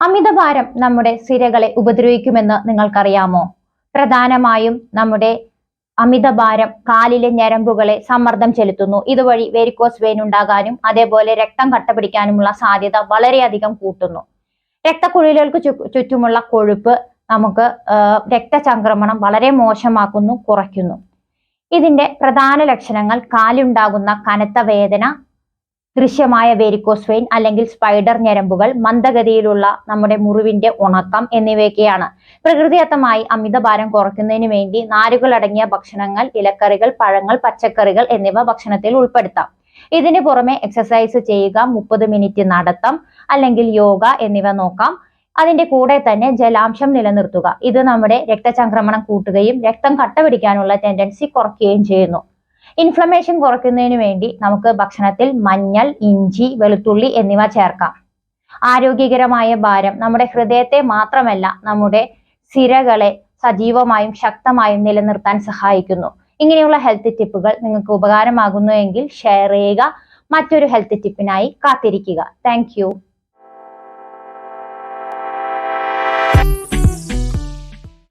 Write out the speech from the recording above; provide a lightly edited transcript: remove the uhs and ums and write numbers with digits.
അമിതഭാരം നമ്മുടെ സിരകളെ ഉപദ്രവിക്കുമെന്ന് നിങ്ങൾക്കറിയാമോ? പ്രധാനമായും നമ്മുടെ അമിതഭാരം കാലിലെ ഞരമ്പുകളെ സമ്മർദ്ദം ചെലുത്തുന്നു. ഇതുവഴി വെരിക്കോസ് വെയിൻ ഉണ്ടാകാനും അതേപോലെ രക്തം കട്ടപിടിക്കാനുമുള്ള സാധ്യത വളരെയധികം കൂട്ടുന്നു. രക്തക്കുഴലുകൾക്ക് ചുറ്റുമുള്ള കൊഴുപ്പ് നമുക്ക് രക്തചംക്രമണം വളരെ മോശമാക്കുന്നു, കുറയ്ക്കുന്നു. ഇതിന്റെ പ്രധാന ലക്ഷണങ്ങൾ കാലുണ്ടാകുന്ന കനത്ത വേദന, ദൃശ്യമായ വെരിക്കോസ് വെയിൻ അല്ലെങ്കിൽ സ്പൈഡർ ഞരമ്പുകൾ, മന്ദഗതിയിലുള്ള നമ്മുടെ മുറിവിന്റെ ഉണക്കം എന്നിവയൊക്കെയാണ്. പ്രകൃതിദത്തമായി അമിതഭാരം കുറയ്ക്കുന്നതിന് വേണ്ടി നാരുകൾ അടങ്ങിയ ഭക്ഷണങ്ങൾ, ഇലക്കറികൾ, പഴങ്ങൾ, പച്ചക്കറികൾ എന്നിവ ഭക്ഷണത്തിൽ ഉൾപ്പെടുത്താം. ഇതിന് പുറമെ എക്സസൈസ് ചെയ്യുക, 30 മിനിറ്റ് നടത്തം അല്ലെങ്കിൽ യോഗ എന്നിവ നോക്കാം. അതിന്റെ കൂടെ തന്നെ ജലാംശം നിലനിർത്തുക. ഇത് നമ്മുടെ രക്തചംക്രമണം കൂട്ടുകയും രക്തം കട്ടപിടിക്കാനുള്ള ടെൻഡൻസി കുറയ്ക്കുകയും ചെയ്യുന്നു. ഇൻഫ്ലമേഷൻ കുറയ്ക്കുന്നതിന് വേണ്ടി നമുക്ക് ഭക്ഷണത്തിൽ മഞ്ഞൾ, ഇഞ്ചി, വെളുത്തുള്ളി എന്നിവ ചേർക്കാം. ആരോഗ്യകരമായ ഭാരം നമ്മുടെ ഹൃദയത്തെ മാത്രമല്ല നമ്മുടെ സിരകളെ സജീവമായും ശക്തമായും നിലനിർത്താൻ സഹായിക്കുന്നു. ഇങ്ങനെയുള്ള ഹെൽത്ത് ടിപ്പുകൾ നിങ്ങൾക്ക് ഉപകാരമാകുന്നുവെങ്കിൽ ഷെയർ ചെയ്യുക. മറ്റൊരു ഹെൽത്ത് ടിപ്പിനായി കാത്തിരിക്കുക. താങ്ക്